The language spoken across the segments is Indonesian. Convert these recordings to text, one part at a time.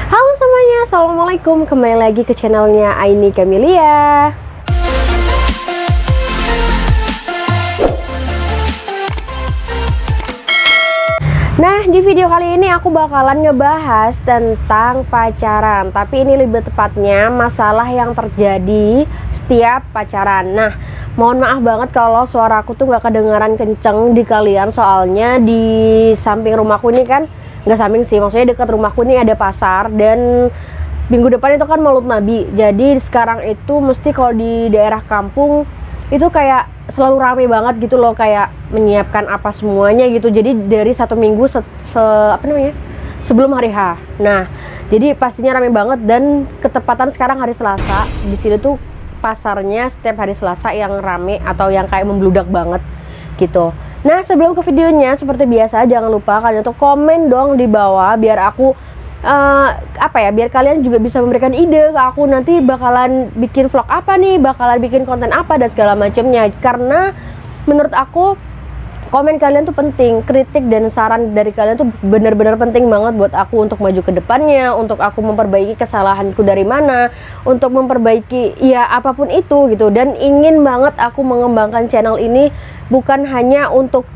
Halo semuanya, assalamualaikum. Kembali lagi ke channelnya Aini Camelia. Nah, di video kali ini aku bakalan ngebahas tentang pacaran. Tapi ini lebih tepatnya masalah yang terjadi setiap pacaran. Nah, mohon maaf banget kalau suara aku tuh gak kedengaran kenceng di kalian. Soalnya di samping rumahku ini kan, nggak samping sih, maksudnya dekat rumahku ini ada pasar. Dan minggu depan itu kan Maulud Nabi. Jadi sekarang itu mesti kalau di daerah kampung itu kayak selalu rame banget gitu loh, kayak menyiapkan apa semuanya gitu. Jadi dari satu minggu sebelum hari H. Nah, jadi pastinya rame banget dan ketepatan sekarang hari Selasa. Di sini tuh pasarnya setiap hari Selasa yang rame atau yang kayak membludak banget gitu. Nah, sebelum ke videonya seperti biasa jangan lupa kalian untuk komen dong di bawah biar aku biar kalian juga bisa memberikan ide ke aku nanti bakalan bikin vlog apa nih, bakalan bikin konten apa dan segala macamnya. Karena menurut aku komen kalian tuh penting, kritik dan saran dari kalian tuh benar-benar penting banget buat aku untuk maju ke depannya, untuk aku memperbaiki kesalahanku dari mana, untuk memperbaiki ya apapun itu gitu. Dan ingin banget aku mengembangkan channel ini bukan hanya untuk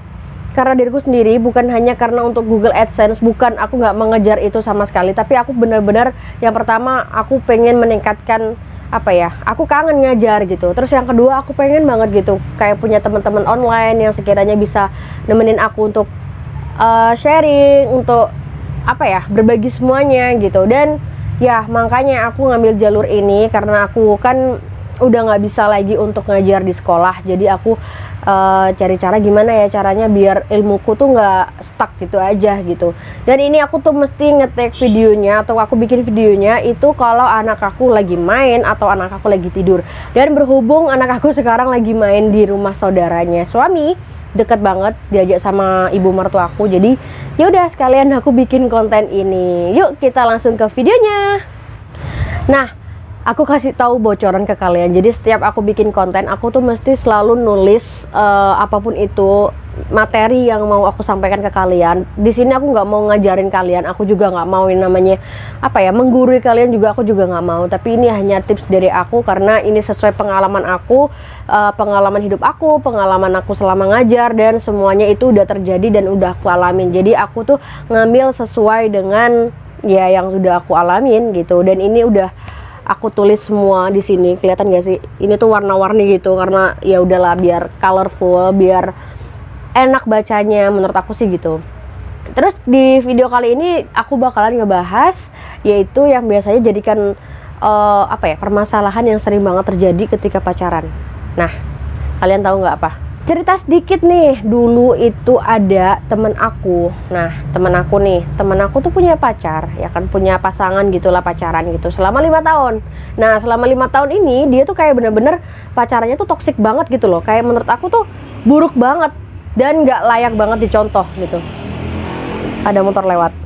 karena diriku sendiri, bukan hanya karena untuk Google AdSense, bukan, aku nggak mengejar itu sama sekali. Tapi aku benar-benar yang pertama aku pengen meningkatkan aku kangen ngajar gitu. Terus yang kedua aku pengen banget gitu kayak punya teman-teman online yang sekiranya bisa nemenin aku untuk sharing, untuk berbagi semuanya gitu. Dan ya makanya aku ngambil jalur ini karena aku kan udah nggak bisa lagi untuk ngajar di sekolah. Jadi aku cari cara gimana ya caranya biar ilmuku tuh nggak stuck gitu aja gitu. Dan ini aku tuh mesti nge-take videonya atau aku bikin videonya itu kalau anak aku lagi main atau anak aku lagi tidur. Dan berhubung anak aku sekarang lagi main di rumah saudaranya suami, deket banget, diajak sama ibu mertua aku. Jadi yaudah sekalian aku bikin konten ini. Yuk kita langsung ke videonya. Nah, aku kasih tahu bocoran ke kalian. Jadi setiap aku bikin konten, aku tuh mesti selalu nulis apapun itu materi yang mau aku sampaikan ke kalian. Di sini aku nggak mau ngajarin kalian, aku juga nggak mau yang namanya menggurui kalian juga, aku juga nggak mau. Tapi ini hanya tips dari aku karena ini sesuai pengalaman aku, pengalaman hidup aku, pengalaman aku selama ngajar, dan semuanya itu udah terjadi dan udah aku alamin. Jadi aku tuh ngambil sesuai dengan ya yang sudah aku alamin gitu. Dan ini udah aku tulis semua di sini, kelihatan gak sih? Ini tuh warna-warni gitu karena ya udahlah biar colorful, biar enak bacanya menurut aku sih gitu. Terus di video kali ini aku bakalan ngebahas yaitu yang biasanya jadikan permasalahan yang sering banget terjadi ketika pacaran. Nah, kalian tahu nggak apa? Cerita sedikit nih, dulu itu ada temen aku. Nah, temen aku tuh punya pacar, ya kan, punya pasangan gitulah, pacaran gitu selama 5 tahun. Nah, selama 5 tahun ini dia tuh kayak bener-bener pacarannya tuh toksik banget gitu loh. Kayak menurut aku tuh buruk banget dan gak layak banget dicontoh gitu. Ada motor lewat.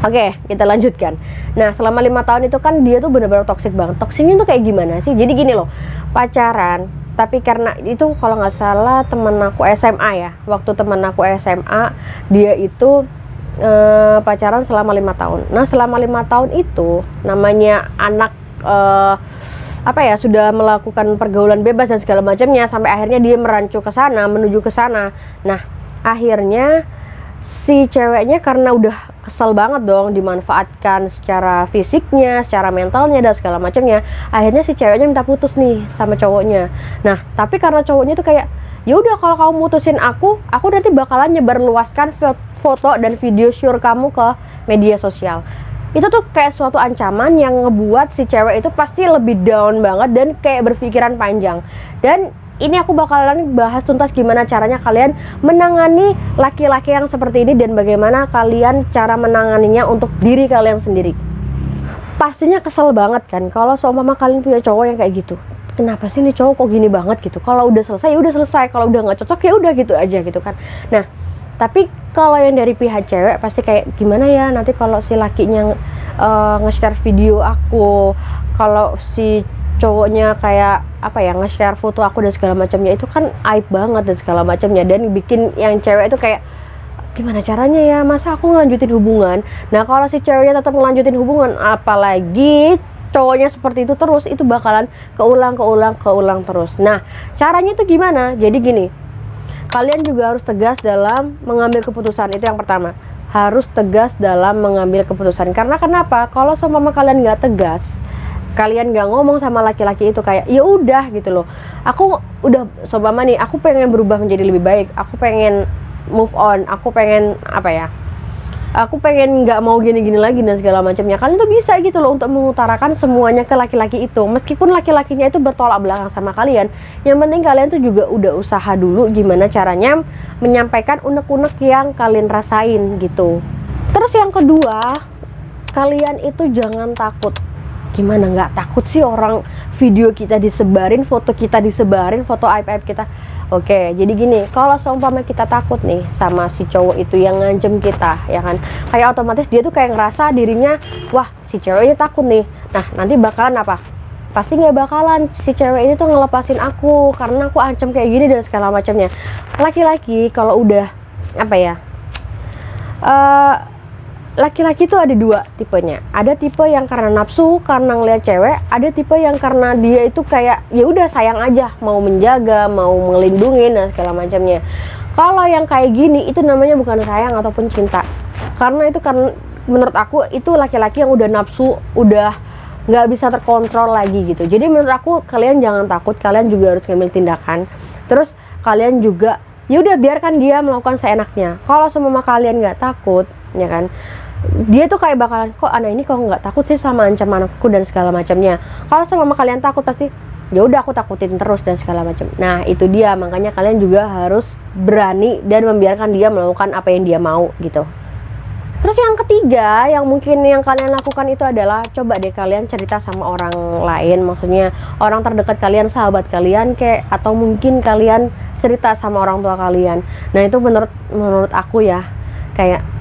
Oke, kita lanjutkan. Nah, selama 5 tahun itu kan dia tuh bener-bener toksik banget. Toksiknya tuh kayak gimana sih? Jadi gini loh, pacaran, tapi karena itu kalau nggak salah temen aku SMA ya. Waktu temen aku SMA, dia itu pacaran selama 5 tahun. Nah, selama 5 tahun itu namanya anak sudah melakukan pergaulan bebas dan segala macamnya, sampai akhirnya dia merancu ke sana, menuju ke sana. Nah, akhirnya si ceweknya karena udah kesel banget dong dimanfaatkan secara fisiknya, secara mentalnya dan segala macamnya, akhirnya si ceweknya minta putus nih sama cowoknya. Nah, tapi karena cowoknya tuh kayak ya udah kalau kamu mutusin aku nanti bakalan nyebarluaskan foto dan video syur kamu ke media sosial. Itu tuh kayak suatu ancaman yang ngebuat si cewek itu pasti lebih down banget dan kayak berpikiran panjang. Dan ini aku bakalan bahas tuntas gimana caranya kalian menangani laki-laki yang seperti ini dan bagaimana kalian cara menanganinya untuk diri kalian sendiri. Pastinya kesel banget kan kalau seumpama kalian punya cowok yang kayak gitu. Kenapa sih nih cowok kok gini banget gitu? Kalau udah selesai ya udah selesai, kalau udah nggak cocok ya udah gitu aja gitu kan. Nah, tapi kalau yang dari pihak cewek pasti kayak gimana ya nanti kalau si lakinya nge-share video aku, kalau si cowoknya kayak nge-share foto aku dan segala macamnya, itu kan aib banget dan segala macamnya, dan bikin yang cewek itu kayak gimana caranya ya, masa aku ngelanjutin hubungan. Nah kalau si ceweknya tetap ngelanjutin hubungan, apalagi cowoknya seperti itu terus, itu bakalan keulang terus. Nah caranya itu gimana? Jadi gini, kalian juga harus tegas dalam mengambil keputusan. Itu yang pertama, harus tegas dalam mengambil keputusan. Karena kenapa? Kalau seumpama kalian nggak tegas, kalian nggak ngomong sama laki-laki itu kayak ya udah gitu loh, aku udah seumpama nih, aku pengen berubah menjadi lebih baik, aku pengen move on, aku pengen aku pengen nggak mau gini-gini lagi dan segala macamnya. Kalian tuh bisa gitu loh untuk mengutarakan semuanya ke laki-laki itu, meskipun laki-lakinya itu bertolak belakang sama kalian. Yang penting kalian tuh juga udah usaha dulu gimana caranya menyampaikan unek-unek yang kalian rasain gitu. Terus yang kedua, kalian itu jangan takut. Gimana nggak takut sih, orang video kita disebarin, foto kita disebarin, foto aib-aib kita. Oke, jadi gini, kalau seumpama kita takut nih sama si cowok itu yang ngancem kita, ya kan, kayak otomatis dia tuh kayak ngerasa dirinya, wah si cewek ini takut nih. Nah nanti bakalan apa? Pasti nggak bakalan si cewek ini tuh ngelepasin aku karena aku ancam kayak gini dan segala macamnya. Laki-laki kalau udah apa ya, laki-laki itu ada dua tipenya. Ada tipe yang karena nafsu, karena ngeliat cewek. Ada tipe yang karena dia itu kayak ya udah sayang aja, mau menjaga, mau melindungi dan segala macamnya. Kalau yang kayak gini itu namanya bukan sayang ataupun cinta. Karena itu kan menurut aku itu laki-laki yang udah nafsu, udah nggak bisa terkontrol lagi gitu. Jadi menurut aku kalian jangan takut, kalian juga harus ngambil tindakan. Terus kalian juga ya udah biarkan dia melakukan seenaknya. Kalau semua kalian nggak takut, ya kan, dia tuh kayak bakalan, kok anak ini kok nggak takut sih sama ancaman aku dan segala macamnya. Kalau sama kalian takut pasti ya udah aku takutin terus dan segala macam. Nah itu dia, makanya kalian juga harus berani dan membiarkan dia melakukan apa yang dia mau gitu. Terus yang ketiga yang mungkin yang kalian lakukan itu adalah coba deh kalian cerita sama orang lain, maksudnya orang terdekat kalian, sahabat kalian kayak, atau mungkin kalian cerita sama orang tua kalian. Nah itu menurut aku ya, kayak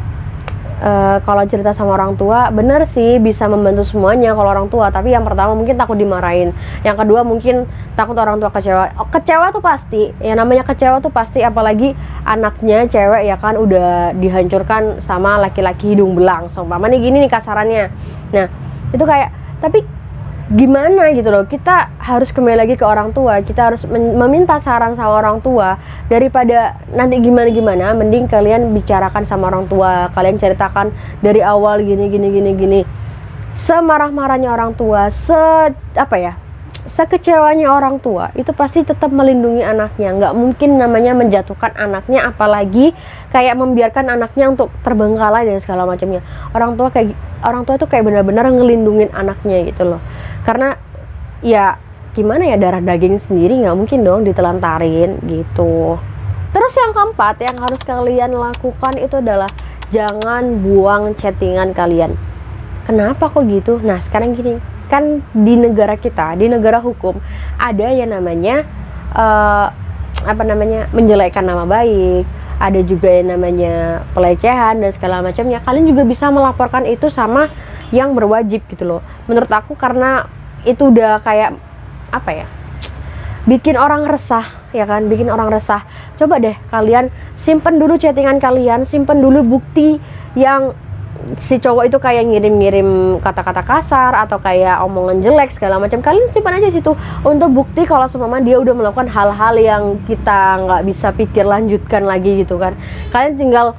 kalau cerita sama orang tua bener sih bisa membantu semuanya kalau orang tua, tapi yang pertama mungkin takut dimarahin, yang kedua mungkin takut orang tua kecewa. Kecewa tuh pasti, yang namanya kecewa tuh pasti, apalagi anaknya cewek ya kan, udah dihancurkan sama laki-laki hidung belang seumpama nih gini nih kasarannya. Nah itu kayak, tapi gimana gitu loh, kita harus kembali lagi ke orang tua, kita harus meminta saran sama orang tua daripada nanti gimana, mending kalian bicarakan sama orang tua, kalian ceritakan dari awal gini. Semarah-marahnya orang tua, sekecewanya orang tua, itu pasti tetap melindungi anaknya, nggak mungkin namanya menjatuhkan anaknya, apalagi kayak membiarkan anaknya untuk terbengkalai dan segala macamnya. Orang tua itu kayak benar-benar ngelindungin anaknya gitu loh, karena ya gimana ya, darah daging sendiri nggak mungkin dong ditelantarin gitu. Terus yang keempat yang harus kalian lakukan itu adalah jangan buang chattingan kalian. Kenapa kok gitu? Nah sekarang gini, kan di negara kita, di negara hukum ada yang namanya menjelekkan nama baik, ada juga yang namanya pelecehan dan segala macamnya. Kalian juga bisa melaporkan itu sama yang berwajib gitu loh. Menurut aku karena itu udah kayak bikin orang resah, ya kan, bikin orang resah. Coba deh kalian simpen dulu chattingan kalian, simpen dulu bukti yang si cowok itu kayak ngirim kata-kata kasar atau kayak omongan jelek segala macam. Kalian simpan aja situ untuk bukti kalau seumpama dia udah melakukan hal-hal yang kita nggak bisa pikir lanjutkan lagi gitu kan. Kalian tinggal,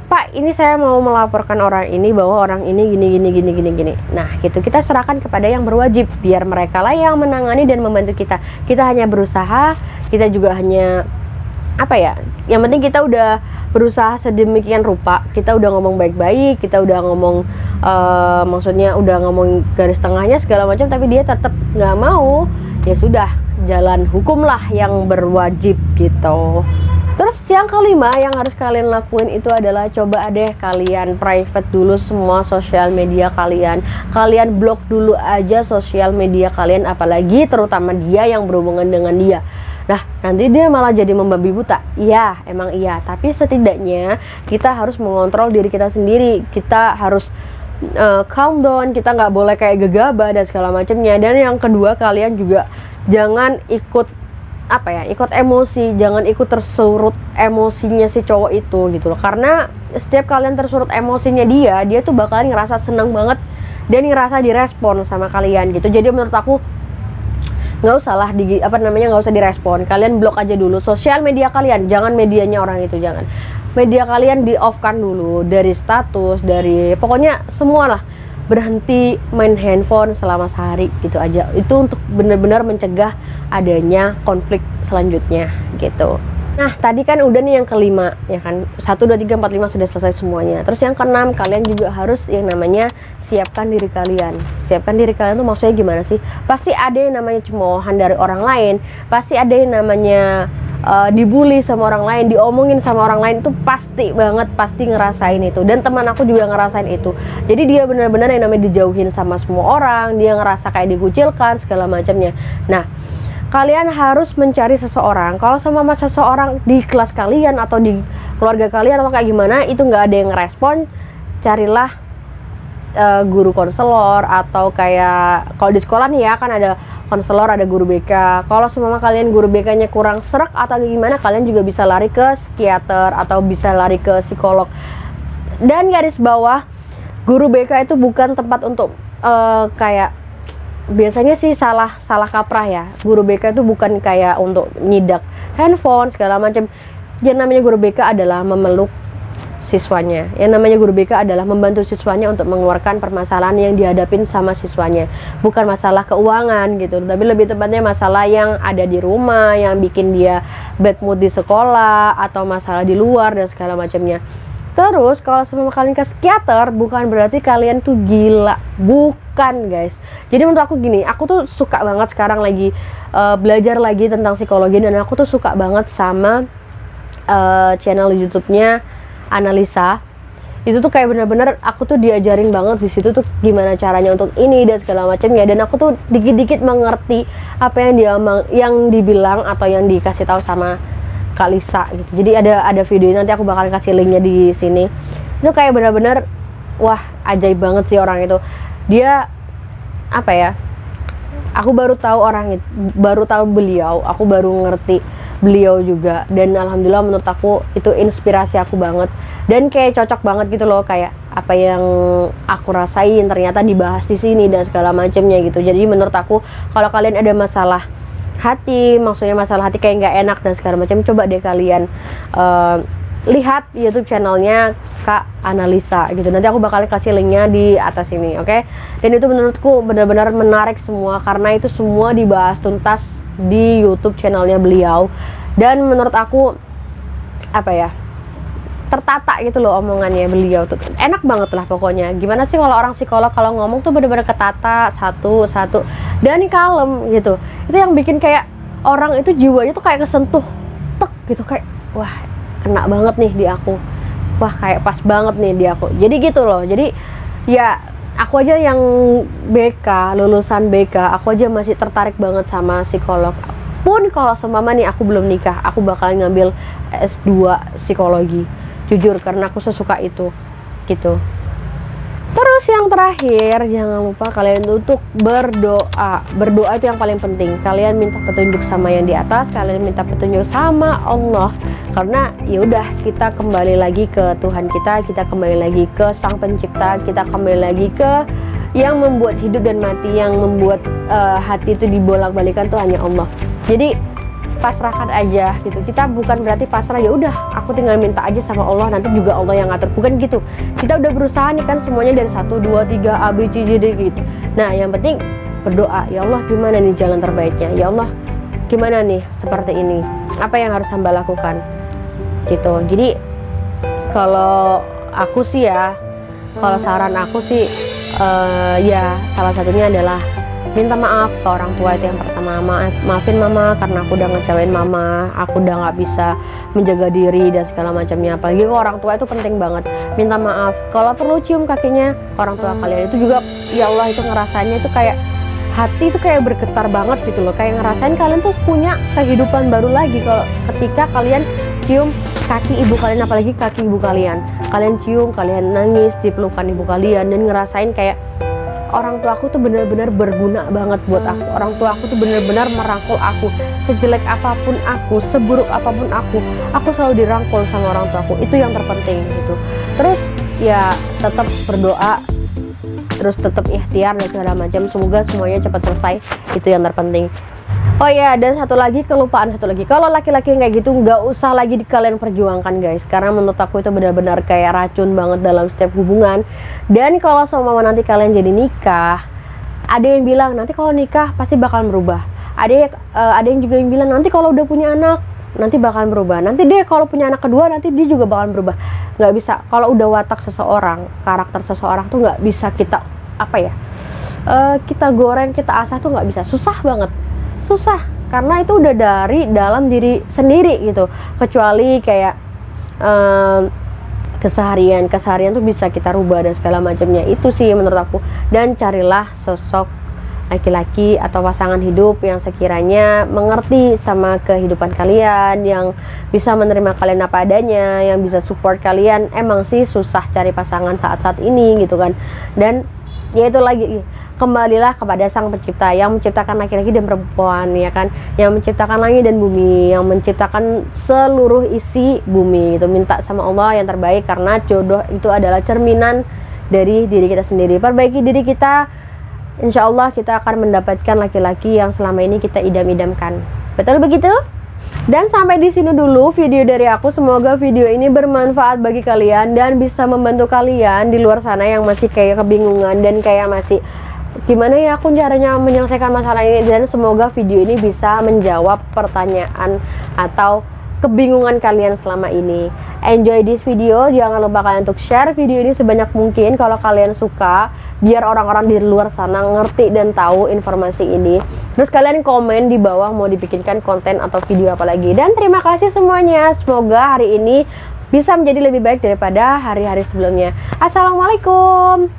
Pak, ini saya mau melaporkan orang ini bahwa orang ini gini. Nah gitu, kita serahkan kepada yang berwajib, biar mereka lah yang menangani dan membantu kita. Kita hanya berusaha, kita juga hanya yang penting kita udah berusaha sedemikian rupa, kita udah ngomong baik-baik, kita udah ngomong maksudnya udah ngomong garis tengahnya segala macam, tapi dia tetap nggak mau, ya sudah, jalan hukum lah yang berwajib gitu. Terus yang kelima yang harus kalian lakuin itu adalah coba deh kalian private dulu semua sosial media kalian. Kalian blok dulu aja sosial media kalian, apalagi terutama dia yang berhubungan dengan dia. Nah nanti dia malah jadi membabi buta. Iya, emang iya, tapi setidaknya kita harus mengontrol diri kita sendiri. Kita harus calm down, kita nggak boleh kayak gegabah dan segala macamnya. Dan yang kedua, kalian juga jangan ikut apa ya, ikut emosi, jangan ikut tersurut emosinya si cowok itu gitu loh. Karena setiap kalian tersurut emosinya dia tuh bakalan ngerasa seneng banget dan ngerasa direspon sama kalian gitu. Jadi menurut aku nggak usah direspon, kalian blok aja dulu sosial media kalian, jangan medianya orang itu, jangan media kalian di off kan dulu, dari status, dari pokoknya semualah, berhenti main handphone selama sehari gitu aja. Itu untuk benar-benar mencegah adanya konflik selanjutnya gitu. Nah tadi kan udah nih yang kelima ya kan, 1, 2, 3, 4, 5 sudah selesai semuanya. Terus yang keenam, kalian juga harus yang namanya siapkan diri kalian. Siapkan diri kalian tuh maksudnya gimana sih? Pasti ada yang namanya cemoohan dari orang lain, pasti ada yang namanya dibully sama orang lain, diomongin sama orang lain, itu pasti banget, pasti ngerasain itu. Dan teman aku juga ngerasain itu. Jadi dia benar-benar yang namanya dijauhin sama semua orang, dia ngerasa kayak dikucilkan segala macamnya. Nah kalian harus mencari seseorang. Kalau sama seseorang di kelas kalian atau di keluarga kalian atau kayak gimana itu nggak ada yang ngerespon, carilah guru konselor, atau kayak kalau di sekolah nih ya kan ada konselor, ada guru BK. Kalau semua kalian guru BK-nya kurang serak atau gimana, kalian juga bisa lari ke psikiater atau bisa lari ke psikolog. Dan garis bawah, guru BK itu bukan tempat untuk kayak biasanya sih salah kaprah ya. Guru BK itu bukan kayak untuk nyidak handphone segala macam. Yang namanya guru BK adalah memeluk siswanya. Yang namanya guru BK adalah membantu siswanya untuk mengeluarkan permasalahan yang dihadapin sama siswanya. Bukan masalah keuangan gitu, tapi lebih tepatnya masalah yang ada di rumah, yang bikin dia bad mood di sekolah, atau masalah di luar dan segala macamnya. Terus kalau semua kalian ke psikiater, bukan berarti kalian tuh gila. Bukan guys. Jadi menurut aku gini, aku tuh suka banget sekarang lagi belajar lagi tentang psikologi, dan aku tuh suka banget sama channel YouTube-nya Analisa. Itu tuh kayak bener-bener aku tuh diajarin banget di situ tuh gimana caranya untuk ini dan segala macamnya. Dan aku tuh dikit-dikit mengerti apa yang dibilang atau yang dikasih tahu sama Kak Lisa gitu. Jadi ada video nanti aku bakal kasih linknya di sini. Itu kayak bener-bener wah ajaib banget sih orang itu. Dia apa ya? Aku baru tahu beliau, aku baru ngerti beliau juga, dan alhamdulillah menurut aku itu inspirasi aku banget, dan kayak cocok banget gitu loh, kayak apa yang aku rasain ternyata dibahas di sini dan segala macamnya gitu. Jadi menurut aku kalau kalian ada masalah hati, maksudnya masalah hati kayak nggak enak dan segala macam, coba deh kalian lihat YouTube channelnya Kak Analisa gitu. Nanti aku bakal kasih linknya di atas ini, oke? Dan itu menurutku benar-benar menarik semua, karena itu semua dibahas tuntas di YouTube channelnya beliau. Dan menurut aku apa ya, tertata gitu loh omongannya beliau tuh, enak banget lah pokoknya. Gimana sih kalau orang psikolog kalau ngomong tuh bener-bener ketata satu dan kalem gitu. Itu yang bikin kayak orang itu jiwanya tuh kayak kesentuh tek gitu, kayak wah kena banget nih di aku, wah kayak pas banget nih di aku. Jadi gitu loh. Jadi ya aku aja yang BK, lulusan BK, aku aja masih tertarik banget sama psikolog. Pun kalau seumpama nih aku belum nikah, aku bakal ngambil S2 psikologi. Jujur, karena aku sesuka itu gitu. Terus yang terakhir, jangan lupa kalian untuk berdoa. Berdoa itu yang paling penting. Kalian minta petunjuk sama yang di atas, kalian minta petunjuk sama Allah. Karena ya udah, kita kembali lagi ke Tuhan kita kembali lagi ke Sang Pencipta, kita kembali lagi ke yang membuat hidup dan mati, yang membuat hati itu dibolak-balikan tuh hanya Allah. Jadi pasrahkan aja gitu. Kita bukan berarti pasrah ya udah aku tinggal minta aja sama Allah, nanti juga Allah yang ngatur, bukan gitu. Kita udah berusaha nih kan semuanya dari 1, 2, 3 A B C D gitu. Nah yang penting berdoa, ya Allah gimana nih jalan terbaiknya, ya Allah gimana nih seperti ini, apa yang harus hamba lakukan gitu. Jadi kalau aku sih ya, kalau saran aku sih ya salah satunya adalah minta maaf ke orang tua. Itu yang pertama, maafin mama karena aku udah ngecewain mama, aku udah nggak bisa menjaga diri dan segala macamnya. Apalagi ke orang tua itu penting banget, minta maaf. Kalau perlu cium kakinya orang tua kalian, itu juga ya Allah itu ngerasanya itu kayak hati itu kayak bergetar banget gitu loh, kayak ngerasain kalian tuh punya kehidupan baru lagi kalau ketika kalian cium kaki ibu kalian, apalagi kaki ibu kalian cium, kalian nangis di pelukan ibu kalian dan ngerasain kayak orang tua aku tuh benar-benar berguna banget buat aku. Orang tua aku tuh benar-benar merangkul aku. Sejelek apapun aku, seburuk apapun aku selalu dirangkul sama orang tua aku. Itu yang terpenting gitu. Terus ya tetap berdoa, terus tetap ikhtiar dan segala macam. Semoga semuanya cepat selesai. Itu yang terpenting. Oh ya, dan satu lagi, kalau laki-laki kayak gitu nggak usah lagi kalian perjuangkan guys, karena menurut aku itu benar-benar kayak racun banget dalam setiap hubungan. Dan kalau sama nanti kalian jadi nikah, ada yang bilang nanti kalau nikah pasti bakal berubah. Ada yang juga yang bilang nanti kalau udah punya anak nanti bakalan berubah. Nanti deh kalau punya anak kedua nanti dia juga bakalan berubah. Nggak bisa. Kalau udah watak seseorang, karakter seseorang tuh nggak bisa kita kita goreng, kita asah tuh nggak bisa. Susah banget. Susah, karena itu udah dari dalam diri sendiri gitu. Kecuali kayak keseharian tuh bisa kita rubah dan segala macamnya. Itu sih menurut aku. Dan carilah sosok laki-laki atau pasangan hidup yang sekiranya mengerti sama kehidupan kalian, yang bisa menerima kalian apa adanya, yang bisa support kalian. Emang sih susah cari pasangan saat-saat ini gitu kan. Dan ya itu lagi, kembalilah kepada Sang Pencipta yang menciptakan laki-laki dan perempuan, ya kan, yang menciptakan langit dan bumi, yang menciptakan seluruh isi bumi gitu. Minta sama Allah yang terbaik, karena jodoh itu adalah cerminan dari diri kita sendiri. Perbaiki diri kita, insya Allah kita akan mendapatkan laki-laki yang selama ini kita idam-idamkan. Betul begitu? Dan sampai di sini dulu video dari aku. Semoga video ini bermanfaat bagi kalian dan bisa membantu kalian di luar sana yang masih kayak kebingungan dan kayak masih gimana ya aku caranya menyelesaikan masalah ini. Dan semoga video ini bisa menjawab pertanyaan atau kebingungan kalian selama ini. Enjoy this video. Jangan lupa kalian untuk share video ini sebanyak mungkin kalau kalian suka, biar orang-orang di luar sana ngerti dan tahu informasi ini. Terus kalian komen di bawah mau dibikinkan konten atau video apa lagi. Dan terima kasih semuanya. Semoga hari ini bisa menjadi lebih baik daripada hari-hari sebelumnya. Assalamualaikum.